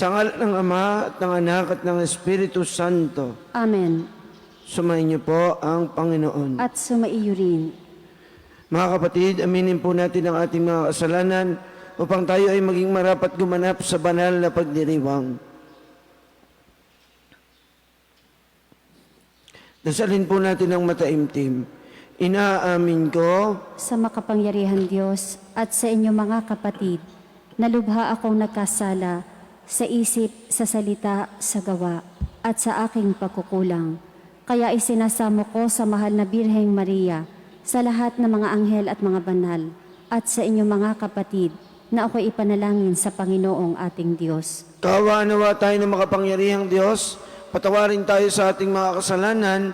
Sa ngalan ng Ama at ng Anak at ng Espiritu Santo. Amen. Sumayin niyo po ang Panginoon. At sumaiyo rin. Mga kapatid, aminin po natin ang ating mga kasalanan upang tayo ay maging marapat gumanap sa banal na pagdiriwang. Dasalin po natin ang mataimtim. Inaamin ko Sa makapangyarihan Diyos at sa inyo mga kapatid, nalubha akong nagkasala sa isip, sa salita, sa gawa, at sa aking pagkukulang. Kaya isinasamo ko sa mahal na Birheng Maria, sa lahat ng mga anghel at mga banal, at sa inyong mga kapatid, na ako'y ipanalangin sa Panginoong ating Diyos. Kaawaan nawa tayo ng makapangyarihang Diyos, patawarin tayo sa ating mga kasalanan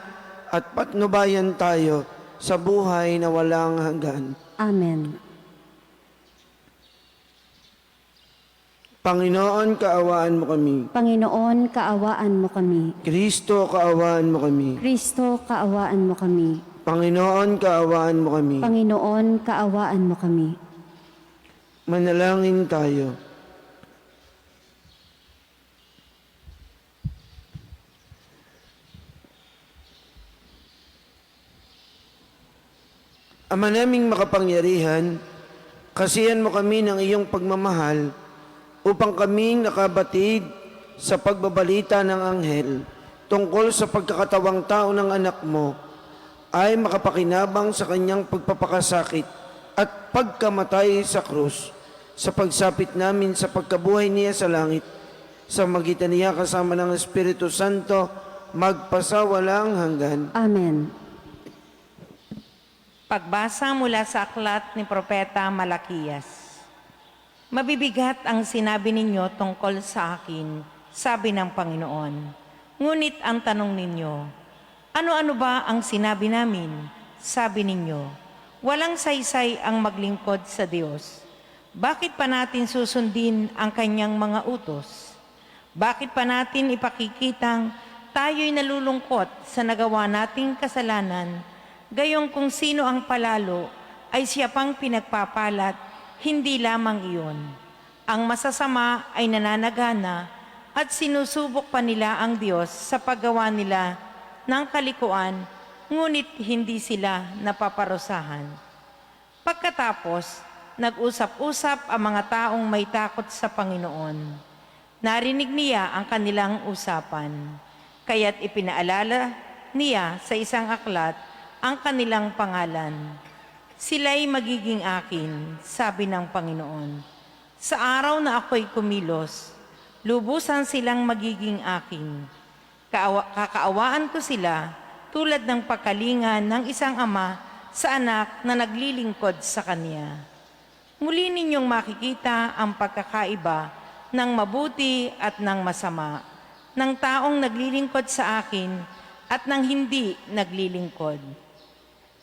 at patnubayan tayo sa buhay na walang hanggan. Amen. Panginoon, kaawaan mo kami. Panginoon, kaawaan mo kami. Kristo, kaawaan mo kami. Kristo, kaawaan mo kami. Panginoon, kaawaan mo kami. Panginoon, kaawaan mo kami. Manalangin tayo. Ama naming makapangyarihan, kasihan mo kami ng iyong pagmamahal upang kaming nakabatid sa pagbabalita ng anghel tungkol sa pagkakatawang tao ng anak mo ay makapakinabang sa kanyang pagpapakasakit at pagkamatay sa krus, sa pagsapit namin sa pagkabuhay niya sa langit, sa magitan niya kasama ng Espiritu Santo, magpasawalang hanggan. Amen. Pagbasa mula sa aklat ni Propeta Malakiyas. Mabibigat ang sinabi ninyo tungkol sa akin, sabi ng Panginoon. Ngunit ang tanong ninyo, ano-ano ba ang sinabi namin? Sabi ninyo, walang saysay ang maglingkod sa Diyos. Bakit pa natin susundin ang kanyang mga utos? Bakit pa natin ipakikitang tayo'y nalulungkot sa nagawa nating kasalanan, gayong kung sino ang palalo ay siya pang pinagpapalat, hindi lamang iyon. Ang masasama ay nananagana at sinusubok pa nila ang Diyos sa paggawa nila ng kalikuan, ngunit hindi sila napaparusahan. Pagkatapos, nag-usap-usap ang mga taong may takot sa Panginoon. Narinig niya ang kanilang usapan, kaya't ipinaalala niya sa isang aklat ang kanilang pangalan. Sila'y magiging akin, sabi ng Panginoon. Sa araw na ako'y kumilos, lubusan silang magiging akin. Kakaawaan ko sila tulad ng pagkalinga ng isang ama sa anak na naglilingkod sa kanya. Muli ninyong makikita ang pagkakaiba ng mabuti at ng masama, ng taong naglilingkod sa akin at ng hindi naglilingkod.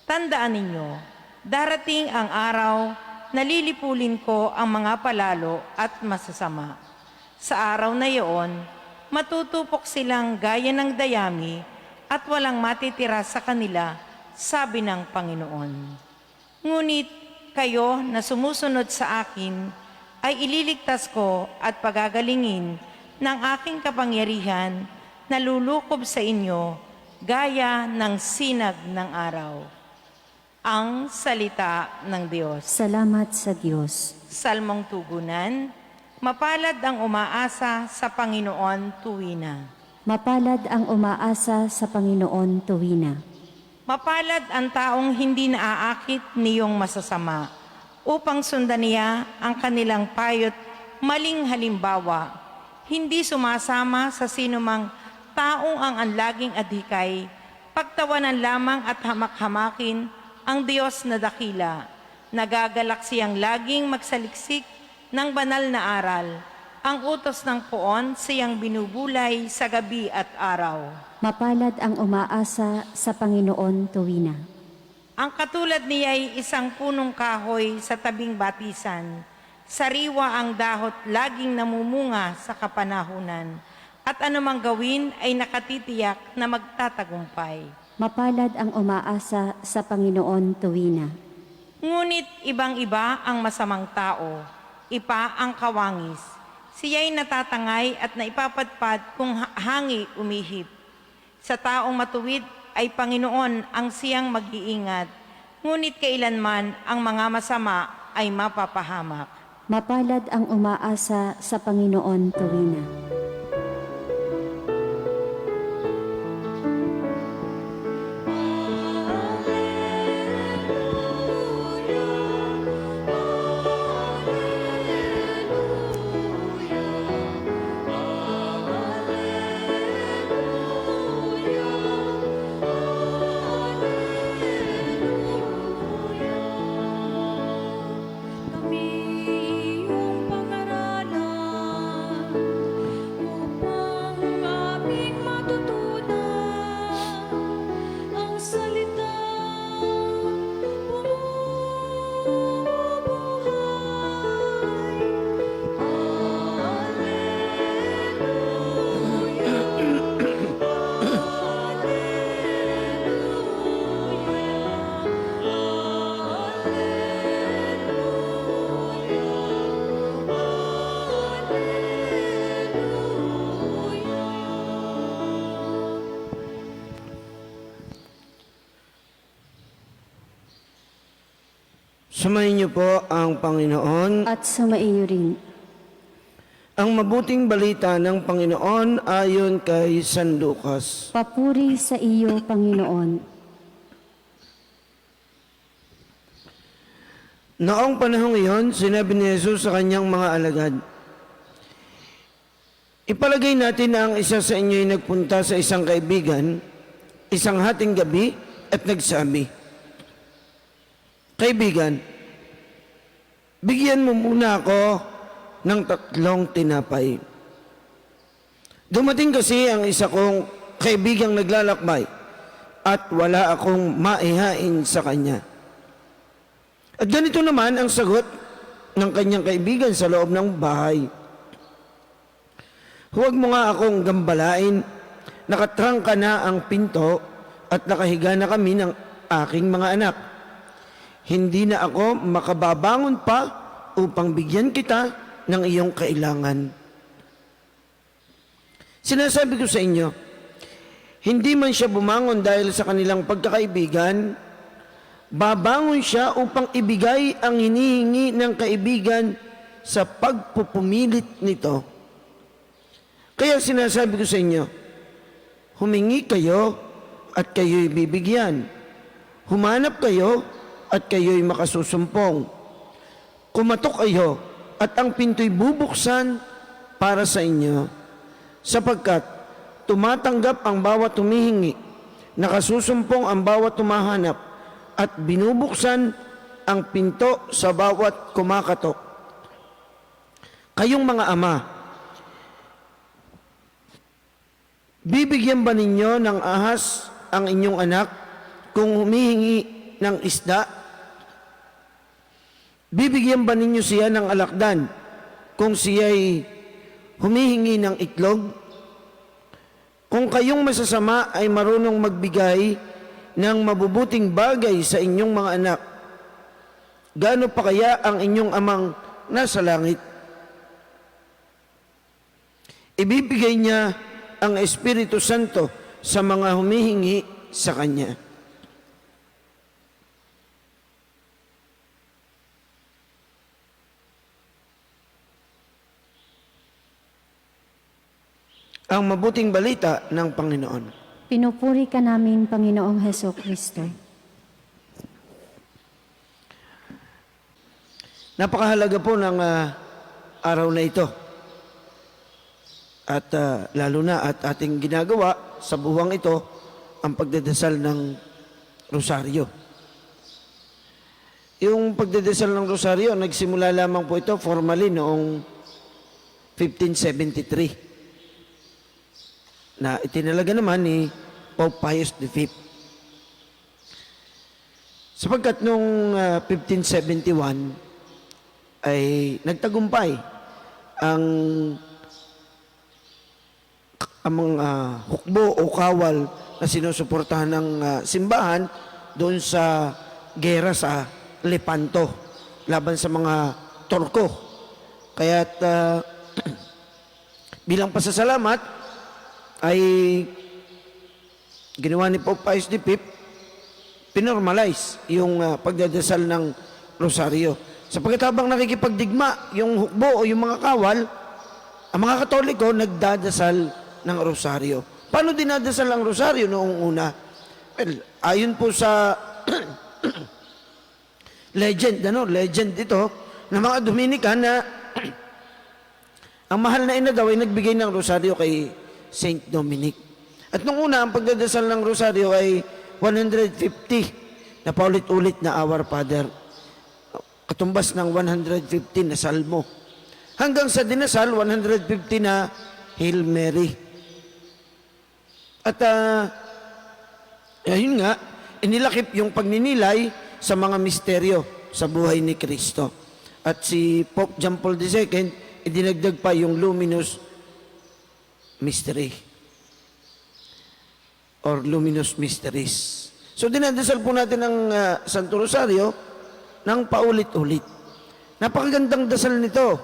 Tandaan ninyo, darating ang araw na lilipulin ko ang mga palalo at masasama. Sa araw na iyon, matutupok silang gaya ng dayami at walang matitira sa kanila, sabi ng Panginoon. Ngunit kayo na sumusunod sa akin ay ililigtas ko at pagagalingin ng aking kapangyarihan na lulukob sa inyo gaya ng sinag ng araw. Ang salita ng Diyos. Salamat sa Diyos. Salmong tugunan. Mapalad ang umaasa sa Panginoon tuwina. Mapalad ang umaasa sa Panginoon tuwina. Mapalad ang taong hindi naaakit niyong masasama, upang sundan niya ang kanilang payo't maling halimbawa, hindi sumasama sa sinumang taong ang anlaging adhikay, pagtawanan lamang at hamak-hamakin ang Diyos na dakila. Nagagalak siyang laging magsaliksik ng banal na aral. Ang utos ng poon siyang binubulay sa gabi at araw. Mapalad ang umaasa sa Panginoon tuwina. Ang katulad niya ay isang punong kahoy sa tabing batisan. Sariwa ang dahot, laging namumunga sa kapanahunan. At anumang gawin ay nakatitiyak na magtatagumpay. Mapalad ang umaasa sa Panginoon tuwina. Ngunit ibang-iba ang masamang tao, ipa ang kawangis. Siya'y natatangay at naipapadpad kung hangi umihip. Sa taong matuwid ay Panginoon ang siyang mag-iingat, ngunit kailanman ang mga masama ay mapapahamak. Mapalad ang umaasa sa Panginoon tuwina. Kami iyong pag-aralan upang aming matutunan ang salitang bumubuhay. Alleluia, Sumayin niyo po ang Panginoon. At sumaiyo rin. Ang mabuting balita ng Panginoon ayon kay San Lucas. Papuri sa iyo, Panginoon. Noong panahong iyon, sinabi ni Jesus sa kanyang mga alagad, ipalagay natin na ang isa sa inyo ay nagpunta sa isang kaibigan, isang hating gabi, at nagsabi, kaibigan, bigyan mo muna ako ng 3 tinapay. Dumating kasi ang isa kong kaibigang naglalakbay at wala akong maihain sa kanya. At ganito naman ang sagot ng kanyang kaibigan sa loob ng bahay. Huwag mo nga akong gambalain, nakatrangka na ang pinto at nakahiga na kami ng aking mga anak. Hindi na ako makababangon pa upang bigyan kita ng iyong kailangan. Sinasabi ko sa inyo, hindi man siya bumangon dahil sa kanilang pagkakaibigan, babangon siya upang ibigay ang hinihingi ng kaibigan sa pagpupumilit nito. Kaya sinasabi ko sa inyo, humingi kayo at kayo'y bibigyan. Humanap kayo at kayo'y makasusumpong. Kumatok kayo at ang pinto'y bubuksan para sa inyo. Sapagkat tumatanggap ang bawat humihingi, nakasusumpong ang bawat tumahanap, at binubuksan ang pinto sa bawat kumakatok. Kayong mga ama, bibigyan ba ninyo ng ahas ang inyong anak kung humihingi ng isda? Bibigyan ba ninyo siya ng alakdan kung siya'y humihingi ng itlog? Kung kayong masasama ay marunong magbigay ng mabubuting bagay sa inyong mga anak, gaano pa kaya ang inyong amang nasa langit? Ibibigay niya ang Espiritu Santo sa mga humihingi sa Kanya. Ang mabuting balita ng Panginoon. Pinupuri ka namin, Panginoong Heso Kristo. Napakahalaga po ng araw na ito. At lalo na at ating ginagawa sa buwang ito ang pagdadasal ng rosaryo. Yung pagdadasal ng rosaryo, nagsimula lamang po ito formally noong 1573. Na itinalaga naman ni Pope Pius V. Sapagkat noong 1571 ay nagtagumpay ang mga hukbo o kawal na sinusuportahan ng simbahan doon sa gera sa Lepanto laban sa mga Turko. Kaya't Bilang pasasalamat, ay ginawa ni Pope Pius V, pinormalize yung pagdadasal ng rosaryo. Sapagkat habang nakikipagdigma yung hukbo o yung mga kawal, ang mga Katoliko nagdadasal ng rosaryo. Paano dinadasal ang rosaryo noong una? Well, ayon po sa legend ito, ng mga Dominican na ang mahal na ina daw ay nagbigay ng rosaryo kay Saint Dominic. At nung una, ang pagdadasal ng rosaryo ay 150 na paulit-ulit na Our Father. Katumbas ng 150 na salmo. Hanggang sa dinasal, 150 na Hail Mary. At ayun nga, inilakip yung pagninilay sa mga misteryo sa buhay ni Kristo. At si Pope John Paul II, idinagdag pa yung luminous mystery or luminous mysteries. So dinadasal po natin ang Santo Rosario ng paulit-ulit. Napakagandang dasal nito.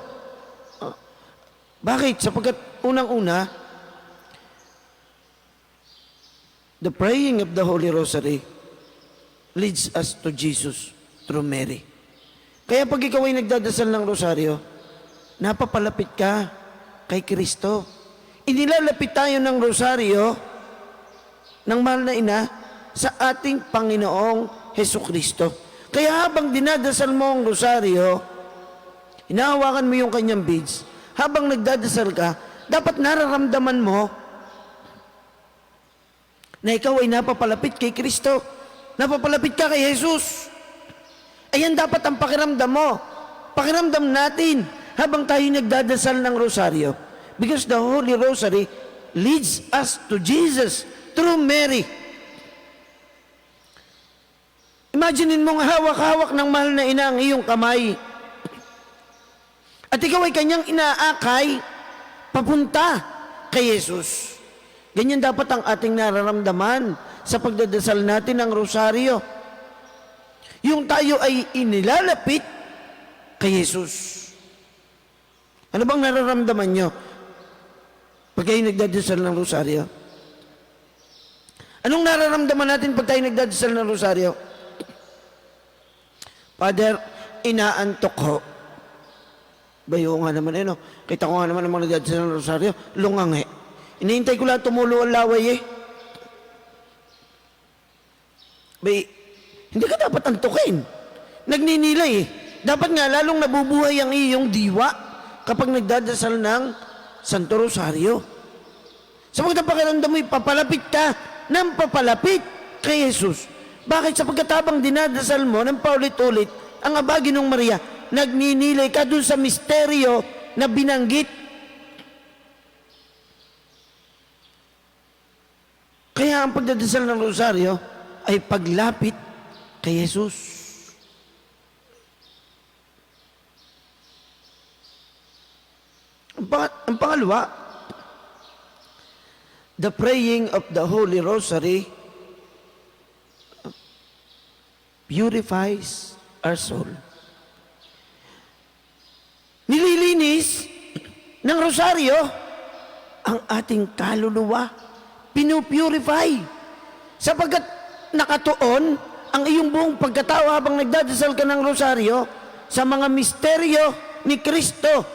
Bakit? Sapagkat unang-una, the praying of the Holy Rosary leads us to Jesus through Mary. Kaya pag ikaw ay nagdadasal ng rosaryo, napapalapit ka kay Kristo. Inilalapit tayo ng rosaryo ng mahal na ina sa ating Panginoong Hesus Kristo. Kaya habang dinadasal mo ang rosaryo, hinahawakan mo yung kanyang beads, habang nagdadasal ka, dapat nararamdaman mo na ikaw ay napapalapit kay Kristo. Napapalapit ka kay Jesus. Ayan dapat ang pakiramdam mo. Pakiramdam natin habang tayo nagdadasal ng rosaryo. Because the Holy Rosary leads us to Jesus through Mary. Imaginin mong hawak-hawak ng mahal na ina ang iyong kamay. At ikaw ay kanyang inaakay papunta kay Jesus. Ganyan dapat ang ating nararamdaman sa pagdadasal natin ng rosaryo. Yung tayo ay inilalapit kay Jesus. Ano bang nararamdaman nyo pag kayo nagdadasal ng rosaryo? Anong nararamdaman natin pag tayo nagdadasal ng rosaryo? Father, inaantok ho. Bayo nga naman no? Kita ko nga naman ang mga nagdadasal ng rosaryo, lungang Inihintay ko lang tumulo ang laway Bay, hindi ka dapat antukin. Nagninilay Dapat nga lalong nabubuhay ang iyong diwa kapag nagdadasal ng Santo Rosario. Sapagkat ang pakiramdam mo, papalapit ka ng papalapit kay Jesus. Bakit? Sapagkat habang dinadasal mo ng paulit-ulit ang Aba Ginoong Maria, nagninilay ka dun sa misteryo na binanggit. Kaya ang pagdadasal ng Rosario ay paglapit kay Jesus. Ang pangalawa, the praying of the Holy Rosary purifies our soul. Nililinis ng Rosaryo ang ating kaluluwa. Pinupurify. Sapagkat nakatuon ang iyong buong pagkatao habang nagdadasal ka ng Rosaryo sa mga misteryo ni Kristo.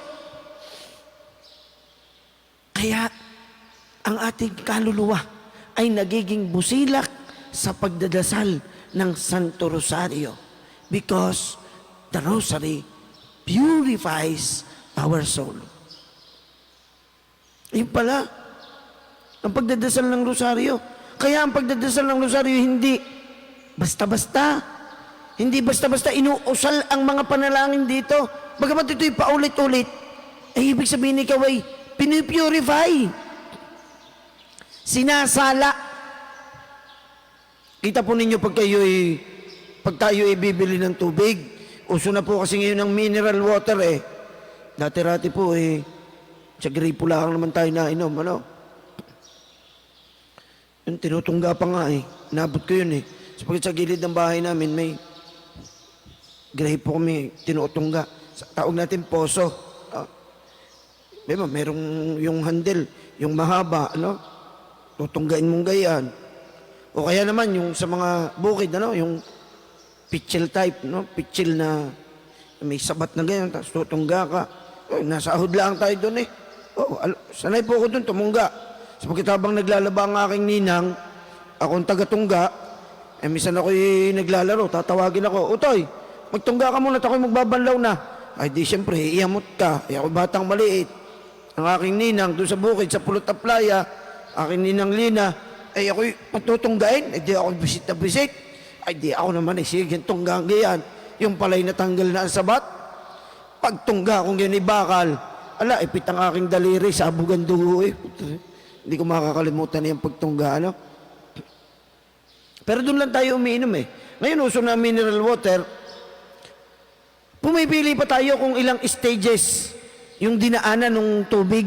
Kaya ang ating kaluluwa ay nagiging busilak sa pagdadasal ng Santo Rosario because the Rosary purifies our soul. Yun pala, ang pagdadasal ng Rosario. Kaya ang pagdadasal ng Rosario hindi basta-basta. Hindi basta-basta inuusal ang mga panalangin dito. Bagamat ito'y paulit-ulit, ay ibig sabihin ikaw ay pinipurify. Sinasala. Kita po ninyo pag tayo bibili ng tubig, uso na po kasi ngayon ng mineral water Dati-rati po sa gripo lang naman tayo nainom, Yung tinutungga pa nga Nabot ko yun Sapagkat sa gilid ng bahay namin may gripo kami tinutungga. Tawag natin poso. Diba, merong yung handle, yung mahaba, ano? Tutunggain mong gayaan. O kaya naman yung sa mga bukid, ano? Yung pitchel type, no? Pitchel na may sabat na ganyan, tapos tutungga ka. Nasa ahod lang tayo doon eh. Sanay po ako doon, tumungga. Sapagkat habang naglalaba ang aking ninang, akong taga-tungga, minsan ako'y naglalaro, tatawagin ako, Utoy, magtungga ka muna, at ako'y magbabanlaw na. Ay di siyempre, iamot ka. Ay ako batang maliit. Ang aking ninang doon sa bukid, sa Pulot na Playa, aking ninang Lina, ay ako'y patutunggain. Ay di ako bisit na bisit. Ay di ako naman, sige, tunggang gayan. Yung pala'y natanggal na ang sabat. Pagtungga kong yun ibakal, ala, ipit ang aking daliri, sabugan dugo eh. Hindi ko makakalimutan yung pagtungga, ano? Pero doon lang tayo umiinom eh. Ngayon, uso na mineral water, pumipili pa tayo kung ilang stages yung dinaanan ng tubig.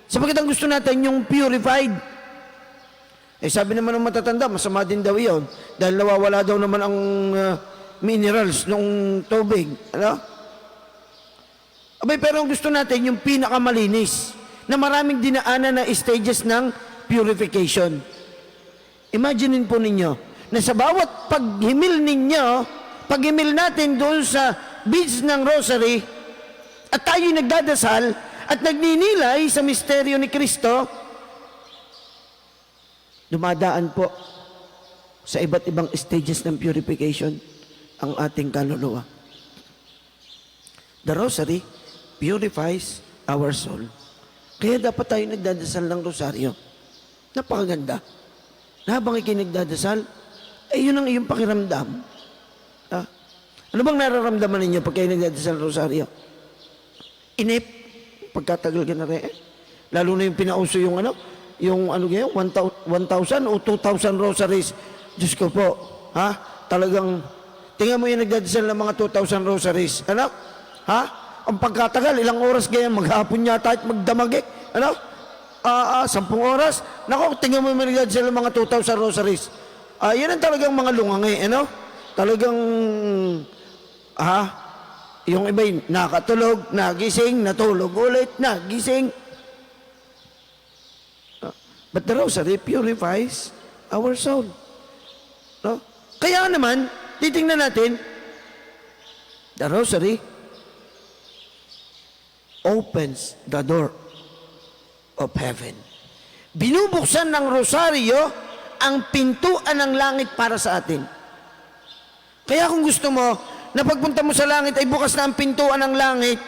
Sapagkat ang gusto natin yung purified. Sabi naman ng matatanda, masama din daw yun. Dahil nawawala daw naman ang minerals ng tubig. Ano? Abay, pero ang gusto natin yung pinakamalinis na maraming dinaanan na stages ng purification. Imaginein po ninyo na sa bawat paghimil ninyo, paghimil natin doon sa beads ng rosary, at tayo'y nagdadasal at nagninilay sa misteryo ni Kristo, dumadaan po sa iba't ibang stages ng purification ang ating kaluluwa. The rosary purifies our soul. Kaya dapat tayo nagdadasal ng rosaryo. Napakaganda. Na habang ikay nagdadasal, yun ang iyong pakiramdam. Ano bang nararamdaman ninyo pag kayo nagdadasal ng rosaryo? Inip. Pagkatagal ka na rin. Lalo na yung pinauso yung ano, yung 1,000 o 2,000 rosaries. Diyos ko po, talagang, tingnan mo yung nagdadasal ng mga 2,000 rosaries. Ano? Ang pagkatagal, ilang oras ganyan, maghapon yata at magdamag eh. Ano? 10 oras. Nako, tingnan mo yung nagdadasal ng mga 2,000 rosaries. Yan ang talagang mga lungangi, ano? Talagang, yung iba'y nakatulog, nagising, natulog ulit, nagising. But the rosary purifies our soul. No? Kaya naman, titingnan natin, the rosary opens the door of heaven. Binubuksan ng rosaryo ang pintuan ng langit para sa atin. Kaya kung gusto mo, na pagpunta mo sa langit ay bukas na ang pintuan ng langit,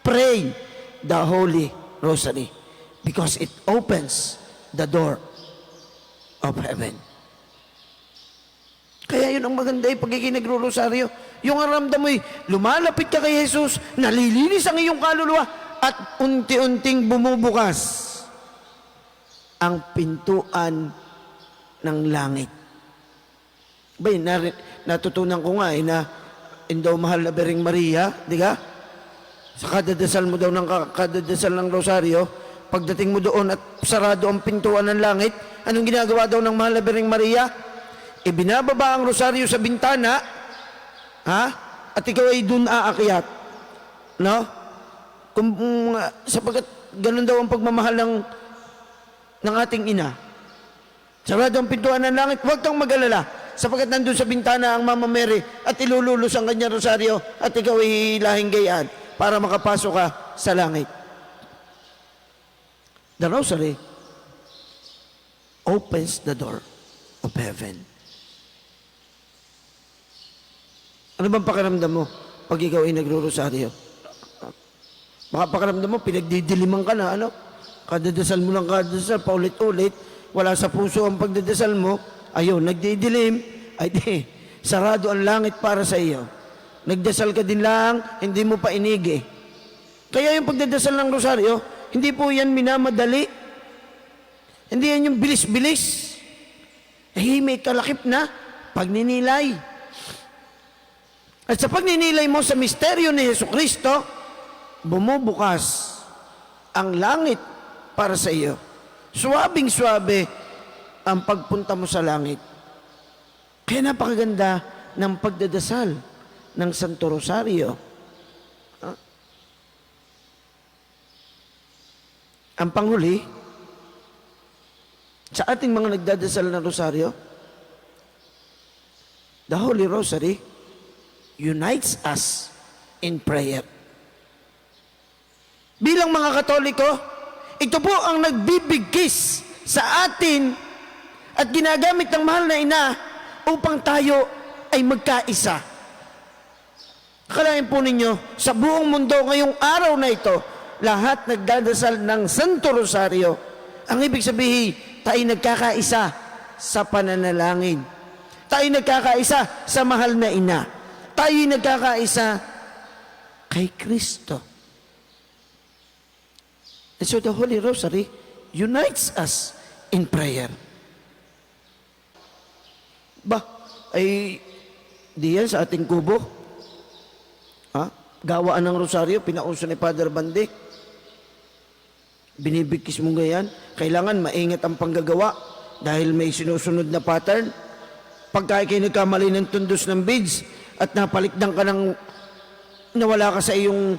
pray the Holy Rosary because it opens the door of heaven. Kaya yun ang maganda pag nagro-rosaryo. Yung aramdam mo'y lumalapit ka kay Jesus, nalilinis ang iyong kaluluwa, at unti-unting bumubukas ang pintuan ng langit. Bay, natutunan ko nga na daw mahal na Bering Maria, di ka? Sa kadadasal mo daw kadadasal ng rosaryo, pagdating mo doon at sarado ang pintuan ng langit, anong ginagawa daw ng mahal na Bering Maria? Ibinababa ang rosaryo sa bintana, at ikaw ay dun aakyat. No? Sapagkat ganun daw ang pagmamahal ng ating ina. Sarado ang pintuan ng langit, huwag kang mag-alala. Sapagkat nandun sa bintana ang Mama Mary at ilululus ang kanyang rosaryo at ikaw ay lahing gayaan para makapasok ka sa langit. The rosary opens the door of heaven. Ano bang pakiramdam mo pag ikaw ay nagro-rosaryo? Baka pakiramdam mo, pinagdidiliman ka na, ano? Kadadasal mo lang kadadasal, paulit-ulit, wala sa puso ang pagdadasal mo, ayun, nagdidilim, ay di, sarado ang langit para sa iyo. Nagdasal ka din lang, hindi mo pa inigi. Kaya yung pagdadasal ng rosaryo, hindi po yan minamadali. Hindi yan yung bilis-bilis. May kalakip na pagninilay. At sa pagninilay mo sa misteryo ni Jesucristo, bumubukas ang langit para sa iyo. Suwabing-suwabe ang pagpunta mo sa langit. Kaya napakaganda ng pagdadasal ng Santo Rosario. Ang panghuli, sa ating mga nagdadasal ng rosaryo, the Holy Rosary unites us in prayer. Bilang mga Katoliko, ito po ang nagbibigkis sa atin at ginagamit ng mahal na ina upang tayo ay magkaisa. Akalain po ninyo, sa buong mundo ngayong araw na ito, lahat nagdadasal ng Santo Rosario. Ang ibig sabihin, tayo nagkakaisa sa pananalangin. Tayo nagkakaisa sa mahal na ina. Tayo nagkakaisa kay Kristo. And so the Holy Rosary unites us in prayer. Ay di yan sa ating kubo. Gawaan ng rosaryo, pinauso ni Father Bande. Binibigkis mo ngayon, kailangan maingat ang panggagawa dahil may sinusunod na pattern. Pagka kayo nagkamali ng tundos ng beads at napalikdan ka ng nawala ka sa iyong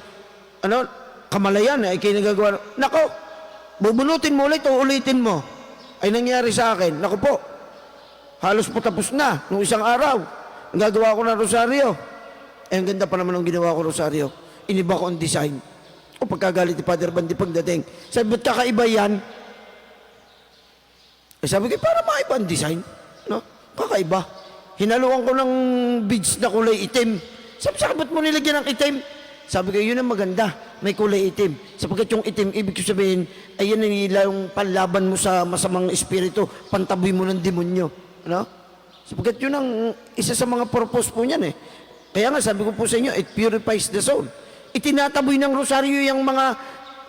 kamalayan, ay kayo nagagawa, nako, bubunutin mo ulit o ulitin mo. Ay nangyari sa akin, nako po, halos po tapos na nung isang araw. Nagagawa ko ng rosaryo. Ang ganda pa naman ng ginawa ko rosaryo. Iniba ko ang design. O pagkagalit ni Father Bandi pagdating, sabi, ba't kakaiba yan? Sabi ko, para maiba ang design. No? Kakaiba. Hinaluan ko ng beads na kulay itim. Sabi sa ba't mo nilagyan ng itim? Sabi ko, yun ang maganda. May kulay itim. Sapagkat yung itim, ibig ko sabihin, ay yan yung panlaban mo sa masamang espiritu. Pantaboy mo ng demonyo. Ano? Sapagkat yun ang isa sa mga purpose po niyan eh. Kaya nga sabi ko po sa inyo, it purifies the soul. Itinataboy ng rosaryo yung mga,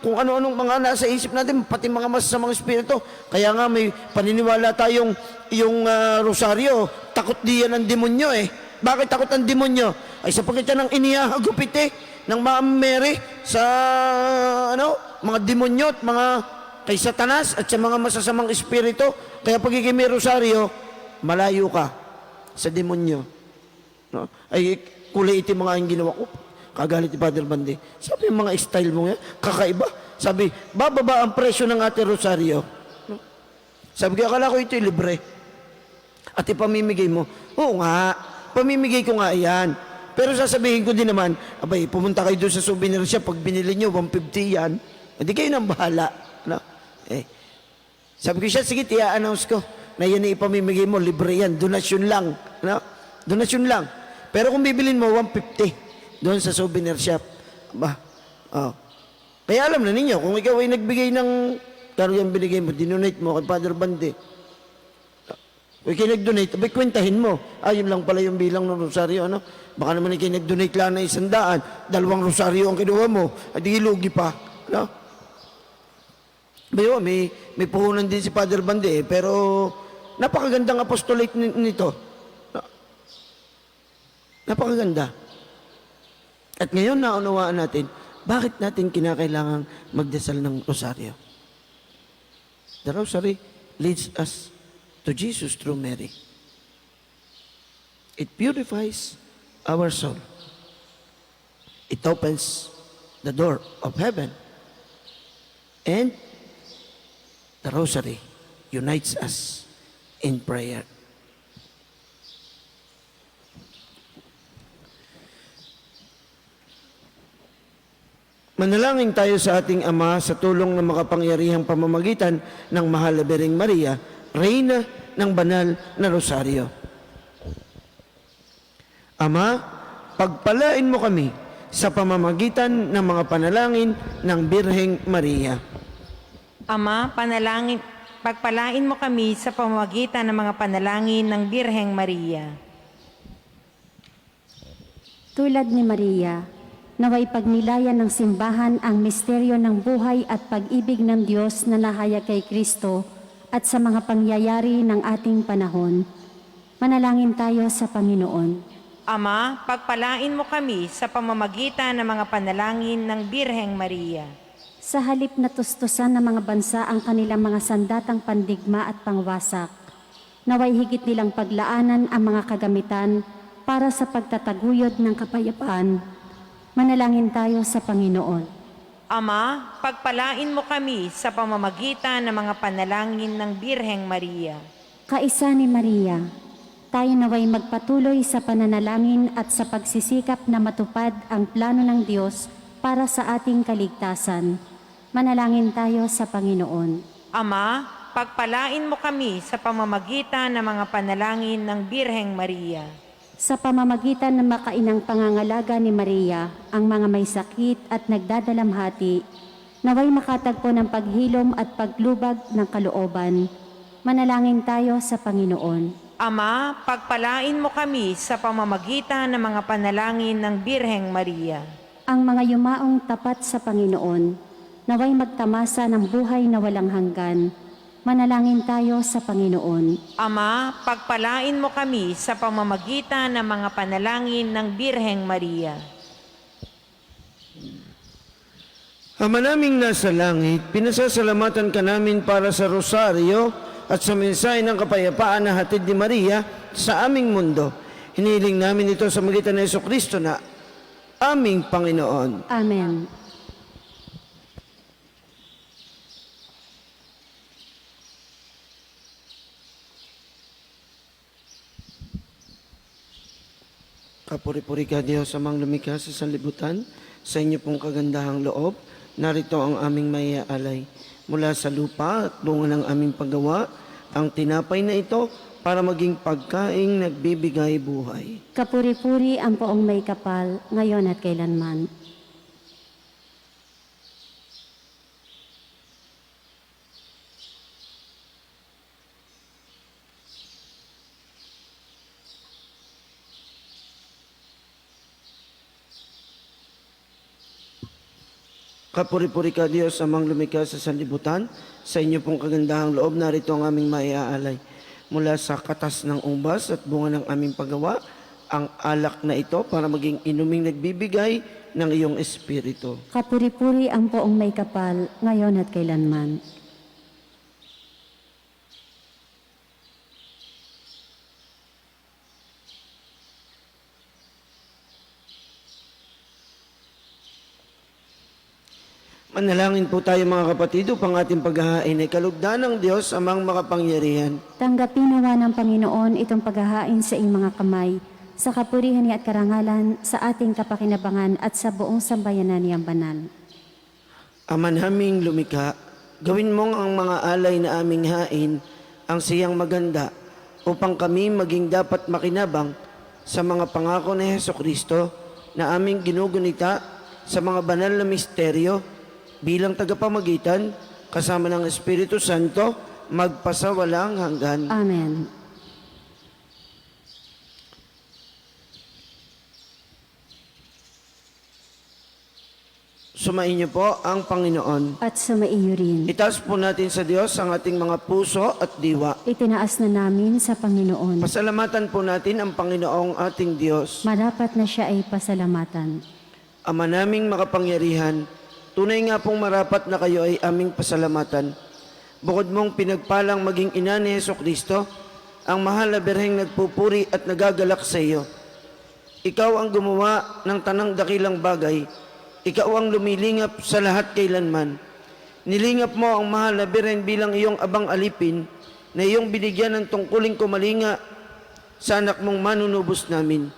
kung ano-anong mga nasa isip natin, pati mga masasamang espiritu. Kaya nga may paniniwala tayong yung rosaryo, takot diyan ang demonyo eh. Bakit takot ang demonyo? Ay sapagkat yan ang inihahagupit eh, ng Ma'am Mary sa mga demonyo at mga kay Satanas at sa mga masasamang espiritu. Kaya pagiging may rosaryo, malayo ka sa demonyo. No? Ay kulay itim mga ang ginawa ko. Kagalit ni Father Bandi. Sabi yung mga style mo yan, kakaiba. Sabi, bababa ang presyo ng ating rosaryo. No? Sabi ko, akala ko ito'y libre. At ipamimigay mo. Oo nga, pamimigay ko nga yan. Pero sasabihin ko din naman, abay, pumunta kayo doon sa souvenir shop, pag binili nyo, 150 yan, hindi kayo nang bahala. No? Sabi ko siya, sige, tia-announce ko na yan ipamimigay mo, libre yan, donasyon lang. No? Donasyon lang. Pero kung bibilin mo, 150 doon sa souvenir shop. Kaya alam na ninyo, kung ikaw ay nagbigay ng karo yung binigay mo, dinonate mo kay Father Bandi. Kung ikaw nag-donate, abay kwentahin mo. Yun lang pala yung bilang ng rosaryo. Ano? Baka naman ikaw nag-donate lang na 100, 2 rosaryo ang kinuha mo, at di lugi pa. No? Bayo, may puhunan din si Father Bandi pero napakagandang apostolate nito. Napakaganda. At ngayon naunawaan natin, bakit natin kinakailangang magdasal ng rosaryo? The rosary leads us to Jesus through Mary. It purifies our soul. It opens the door of heaven. And the rosary unites us in prayer. Manalangin tayo sa ating Ama sa tulong ng makapangyarihang pamamagitan ng Mahal na Birheng Maria, Reyna ng Banal na Rosaryo. Ama, pagpalain mo kami sa pamamagitan ng mga panalangin ng Birheng Maria. Ama, pagpalain mo kami sa pamamagitan ng mga panalangin ng Birheng Maria. Tulad ni Maria, naway pagnilayan ng simbahan ang misteryo ng buhay at pag-ibig ng Diyos na nahayag kay Kristo at sa mga pangyayari ng ating panahon. Manalangin tayo sa Panginoon. Ama, pagpalain mo kami sa pamamagitan ng mga panalangin ng Birheng Maria. Sa halip na tustusan ng mga bansa ang kanilang mga sandatang pandigma at pangwasak, naway higit nilang paglaanan ang mga kagamitan para sa pagtataguyod ng kapayapaan. Manalangin tayo sa Panginoon. Ama, pagpalain mo kami sa pamamagitan ng mga panalangin ng Birheng Maria. Kaisa ni Maria, tayo naway magpatuloy sa pananalangin at sa pagsisikap na matupad ang plano ng Diyos para sa ating kaligtasan. Manalangin tayo sa Panginoon. Ama, pagpalain mo kami sa pamamagitan ng mga panalangin ng Birheng Maria. Sa pamamagitan ng makainang pangangalaga ni Maria, ang mga may sakit at nagdadalamhati, naway makatagpo ng paghilom at paglubag ng kalooban. Manalangin tayo sa Panginoon. Ama, pagpalain mo kami sa pamamagitan ng mga panalangin ng Birheng Maria. Ang mga yumaong tapat sa Panginoon, naway magtamasa ng buhay na walang hanggan. Manalangin tayo sa Panginoon. Ama, pagpalain mo kami sa pamamagitan ng mga panalangin ng Birheng Maria. Ama naming nasa langit, pinasasalamatan ka namin para sa rosaryo at sa mensahe ng kapayapaan na hatid ni Maria sa aming mundo. Hiniling namin ito sa magitan ng Jesucristo na aming Panginoon. Amen. Kapuri-puri ka Diyos amang lumikha sa sanlibutan, sa inyo pong kagandahang loob, narito ang aming maiaalay. Mula sa lupa at bunga ng aming paggawa, ang tinapay na ito para maging pagkaing nagbibigay buhay. Kapuri-puri ang poong may kapal, ngayon at kailanman. Kapuri-puri ka Diyos amang lumikha sa sanlibutan, sa inyo pong kagandahang loob, narito ang aming maiaalay. Mula sa katas ng ubas at bunga ng aming paggawa, ang alak na ito para maging inuming nagbibigay ng iyong espiritu. Kapuri-puri ang poong may kapal, ngayon at kailanman. Manalangin po tayo mga kapatid upang ating paghahain ay kalugdan ng Diyos amang makapangyarihan. Tanggapin nawa ng Panginoon itong paghahain sa iyong mga kamay, sa kapurihan niya at karangalan, sa ating kapakinabangan at sa buong sambayanan niyang banal. Ama naming lumikha, gawin mong ang mga alay na aming hain, ang siyang maganda, upang kami maging dapat makinabang sa mga pangako ni Jesucristo na aming ginugunita sa mga banal na misteryo, bilang tagapamagitan, kasama ng Espiritu Santo, magpasawalang hanggan. Amen. Sumainyo po ang Panginoon. At sumaiyo rin. Itaas po natin sa Diyos ang ating mga puso at diwa. Itinaas na namin sa Panginoon. Pasalamatan po natin ang Panginoong ating Diyos. Marapat na siya ay pasalamatan. Ama naming makapangyarihan, tunay nga pong marapat na kayo ay aming pasalamatan. Bukod mong pinagpalang maging ina ni Jesucristo, ang mahal na Birheng nagpupuri at nagagalak sa iyo. Ikaw ang gumawa ng tanang dakilang bagay. Ikaw ang lumilingap sa lahat kailanman. Nilingap mo ang mahal na Birheng bilang iyong abang alipin na iyong binigyan ng tungkuling kumalinga sa anak mong manunubos namin.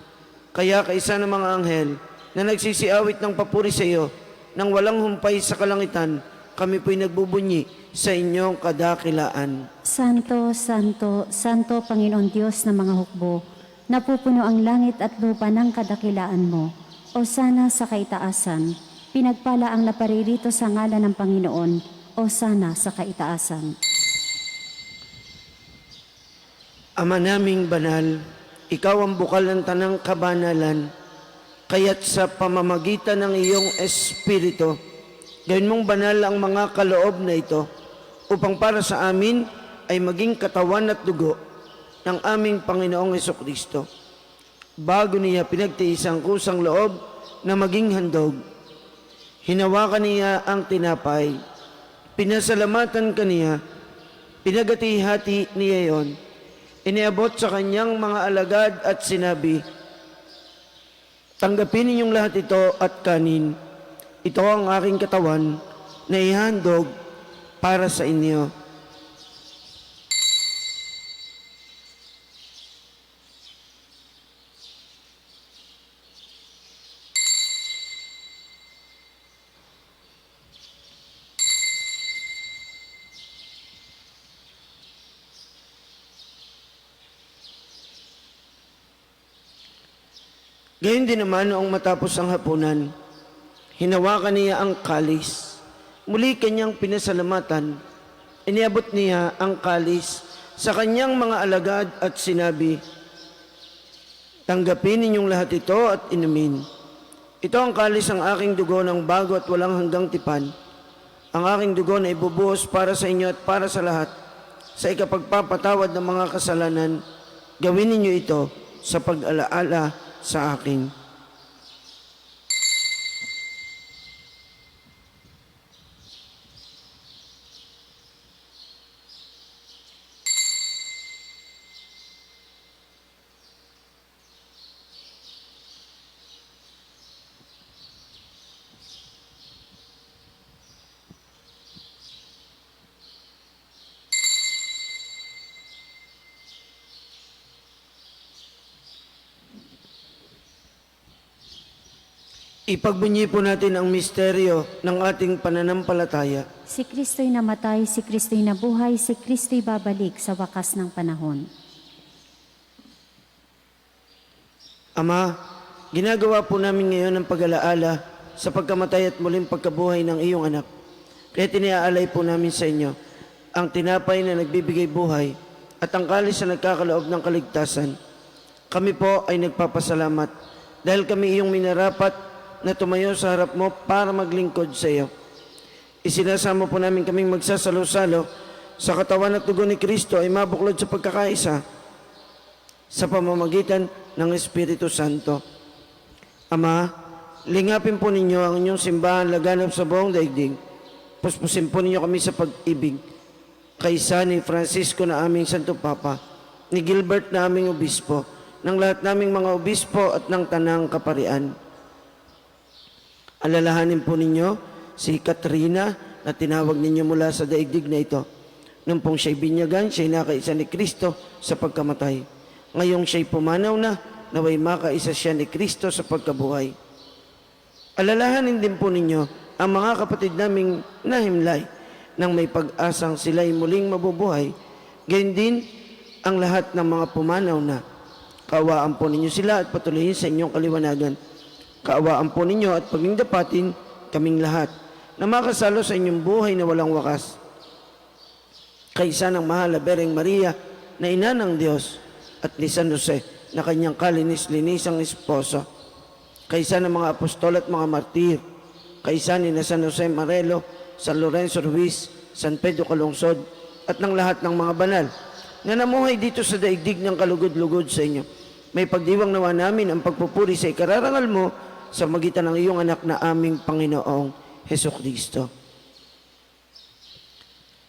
Kaya kaisa ng mga anghel na nagsisiawit ng papuri sa iyo, nang walang humpay sa kalangitan, kami po'y nagbubunyi sa inyong kadakilaan. Santo, Santo, Santo Panginoon Diyos ng mga hukbo, napupuno ang langit at lupa ng kadakilaan mo. O sana sa kaitaasan, pinagpala ang naparirito sa ngalan ng Panginoon. O sana sa kaitaasan. Ama naming banal, ikaw ang bukal ng tanang kabanalan, kaya't sa pamamagitan ng iyong Espiritu, gawin mong banal ang mga kaloob na ito, upang para sa amin ay maging katawan at dugo ng aming Panginoong Jesucristo. Bago niya pinagtiis ang kusang loob na maging handog, hinawakan niya ang tinapay, pinasalamatan kaniya, pinagati-hati niya yon, iniabot sa kanyang mga alagad at sinabi, tanggapin ninyong lahat ito at kanin. Ito ang aking katawan na ihandog para sa inyo. Gayon din naman noong matapos ang hapunan, hinawakan niya ang kalis. Muli kanyang pinasalamatan. Iniabot niya ang kalis sa kanyang mga alagad at sinabi, "Tanggapin ninyong lahat ito at inumin. Ito ang kalis ng aking dugo ng bago at walang hanggang tipan. Ang aking dugo na ibubuhos para sa inyo at para sa lahat sa ikapagpapatawad ng mga kasalanan. Gawin ninyo ito sa pag-alaala sa akin." Ipagbunyi po natin ang misteryo ng ating pananampalataya. Si Kristo'y namatay, si Kristo'y nabuhay, si Kristo'y babalik sa wakas ng panahon. Ama, ginagawa po namin ngayon ang pag-alaala sa pagkamatay at muling pagkabuhay ng iyong anak. Kaya tiniaalay po namin sa inyo ang tinapay na nagbibigay buhay at ang kalis na nagkakaloob ng kaligtasan. Kami po ay nagpapasalamat dahil kami iyong minarapat na tumayo sa harap mo para maglingkod sa iyo. Isinasamo po namin kaming magsasalo-salo sa katawan at dugo ni Kristo ay mabuklod sa pagkakaisa sa pamamagitan ng Espiritu Santo. Ama, lingapin po ninyo ang inyong simbahan laganap sa buong daigdig. Puspusin po ninyo kami sa pag-ibig. Kaysa ni Francisco na aming Santo Papa, ni Gilbert na aming obispo, ng lahat naming mga obispo at ng tanang kaparian. Alalahanin po ninyo si Katrina na tinawag ninyo mula sa daigdig na ito. Nung pong siya'y binyagan, siya'y nakaisa ni Kristo sa pagkamatay. Ngayong siya'y pumanaw na, naway makaisa siya ni Kristo sa pagkabuhay. Alalahanin din po ninyo ang mga kapatid naming nahimlay nang may pag-asang sila'y muling mabubuhay. Gayon din ang lahat ng mga pumanaw na. Kaawaan po ninyo sila at patuloyin sa inyong kaliwanagan. Kaawaan po ninyo at pagingdapatin kaming lahat na makasalo sa inyong buhay na walang wakas. Kaysa ng mahal na Bereng Maria na ina ng Diyos at ni San Jose na kanyang kalinis-linisang esposo. Kaysa ng mga apostol at mga martir. Kaysa ni na San Jose Marelo, San Lorenzo Ruiz, San Pedro Calungsod at ng lahat ng mga banal na namuhay dito sa daigdig ng kalugod-lugod sa inyo. May pagdiwang nawa namin ang pagpupuri sa ikararangal mo sa magitan ng iyong anak na aming Panginoong Hesukristo.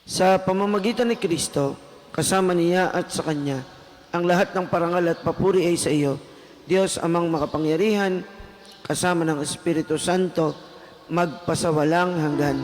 Sa pamamagitan ni Kristo, kasama niya at sa Kanya, ang lahat ng parangal at papuri ay sa iyo, Diyos amang makapangyarihan, kasama ng Espiritu Santo, magpasawalang hanggan.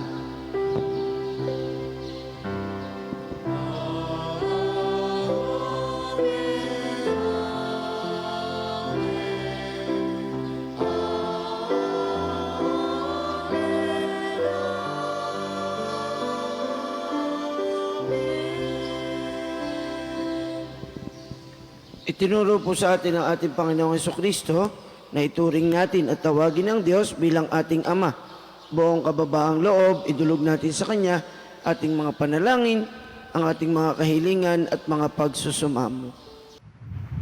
Itinuro po sa atin ang ating Panginoong Hesukristo na ituring natin at tawagin ng Diyos bilang ating Ama. Buong kababaang loob, idulog natin sa Kanya ating mga panalangin, ang ating mga kahilingan at mga pagsusumamo.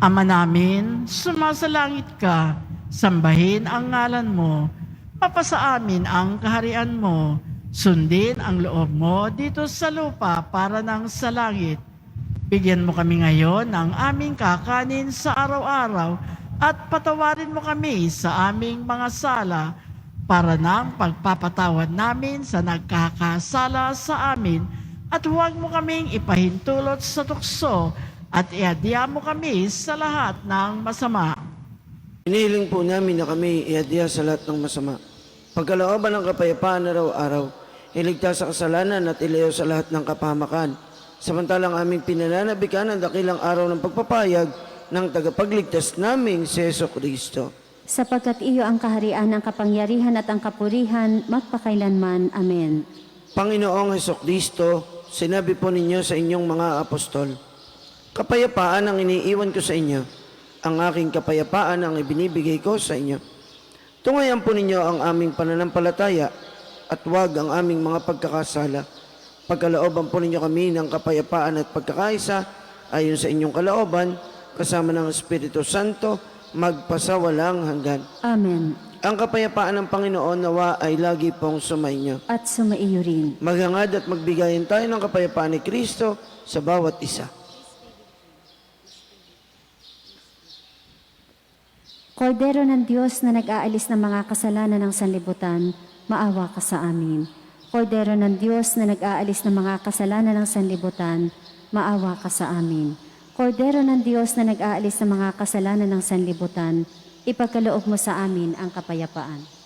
Ama namin, sumasalangit ka, sambahin ang ngalan mo, mapasa amin ang kaharian mo, sundin ang loob mo dito sa lupa para nang sa langit. Bigyan mo kami ngayon ng aming kakanin sa araw-araw at patawarin mo kami sa aming mga sala para ng pagpapatawad namin sa nagkakasala sa amin at huwag mo kaming ipahintulot sa tukso at iadya mo kami sa lahat ng masama. Inihiling po namin na kami iadya sa lahat ng masama. pagkalooban ng kapayapaan araw-araw, iligtas sa kasalanan at ilayo sa lahat ng kapahamakan. Samantalang aming pinananabikan ang dakilang araw ng pagpapayag ng tagapagligtas naming si Jesucristo. Sapagkat iyo ang kaharian, ang kapangyarihan at ang kapurihan, magpakailanman. Amen. Panginoong Jesucristo, sinabi po ninyo sa inyong mga apostol, kapayapaan ang iniiwan ko sa inyo, ang aking kapayapaan ang ibinibigay ko sa inyo. Tungayan po ninyo ang aming pananampalataya at huwag ang aming mga pagkakasala. Pagkalooban po ninyo kami ng kapayapaan at pagkakaisa ayon sa inyong kalooban, kasama ng Espiritu Santo, magpasawalang hanggan. Amen. Ang kapayapaan ng Panginoon nawa ay lagi pong sumainyo. At sumaiyo rin. Maghangad at magbigayin tayo ng kapayapaan ni Kristo sa bawat isa. Kordero ng Diyos na nag-aalis ng mga kasalanan ng sanlibutan, maawa ka sa amin. Kordero ng Diyos na nag-aalis ng mga kasalanan ng sanlibutan, maawa ka sa amin. Kordero ng Diyos na nag-aalis ng mga kasalanan ng sanlibutan, ipagkaloob mo sa amin ang kapayapaan.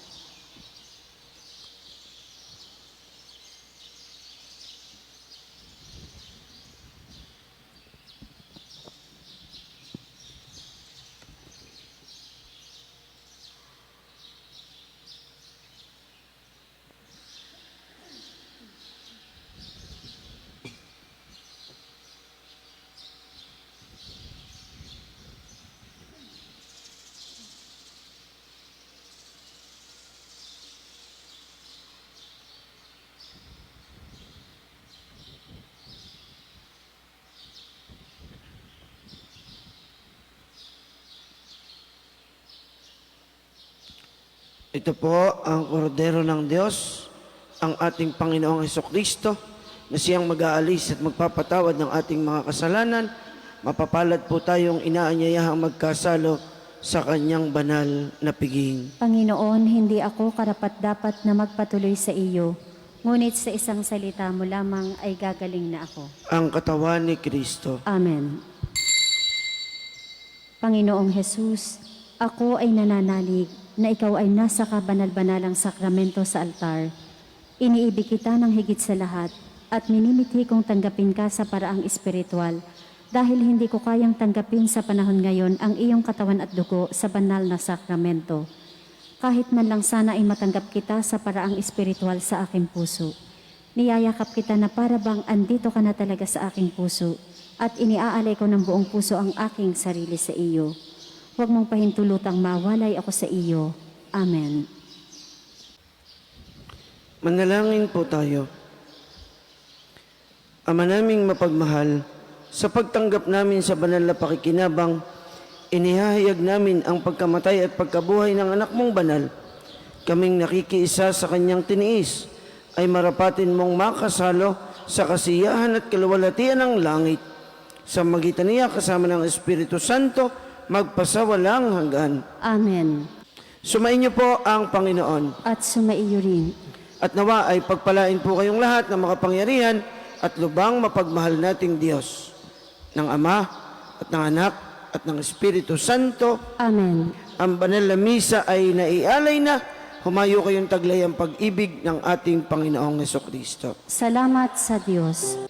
Ito po ang kordero ng Diyos, ang ating Panginoong Hesukristo, na siyang mag-aalis at magpapatawad ng ating mga kasalanan. Mapapalad po tayong inaanyayahang magkasalo sa kanyang banal na piging. Panginoon, hindi ako karapat-dapat na magpatuloy sa iyo, ngunit sa isang salita mo lamang ay gagaling na ako. Ang katawan ni Kristo. Amen. Panginoong Jesus, ako ay nananalig na ikaw ay nasa kabanal-banalang sakramento sa altar. Iniibig kita ng higit sa lahat at minimithi kong tanggapin ka sa paraang espiritual dahil hindi ko kayang tanggapin sa panahon ngayon ang iyong katawan at dugo sa banal na sakramento. Kahit man lang sana ay matanggap kita sa paraang espiritual sa aking puso. Niyayakap kita na para bang andito ka na talaga sa aking puso at iniaalay ko ng buong puso ang aking sarili sa iyo. Huwag mong pahintulutang mawalay ako sa iyo. Amen. Manalangin po tayo. Ama naming mapagmahal, sa pagtanggap namin sa banal na pakikinabang, inihahayag namin ang pagkamatay at pagkabuhay ng anak mong banal. Kaming nakikiisa sa kanyang tiniis, ay marapatin mong makasalo sa kasiyahan at kaluwalhatian ng langit. Sa magitan niya kasama ng Espiritu Santo, magpasawalang hanggan. Amen. Sumainyo po ang Panginoon. At sumaiyo rin. At nawa ay pagpalain po kayong lahat ng makapangyarihan at lubang mapagmahal nating Diyos, ng Ama at ng Anak at ng Espiritu Santo. Amen. Ang banal na misa ay naialay na. Humayo kayong taglay ang pag-ibig ng ating Panginoong Hesukristo. Salamat sa Diyos.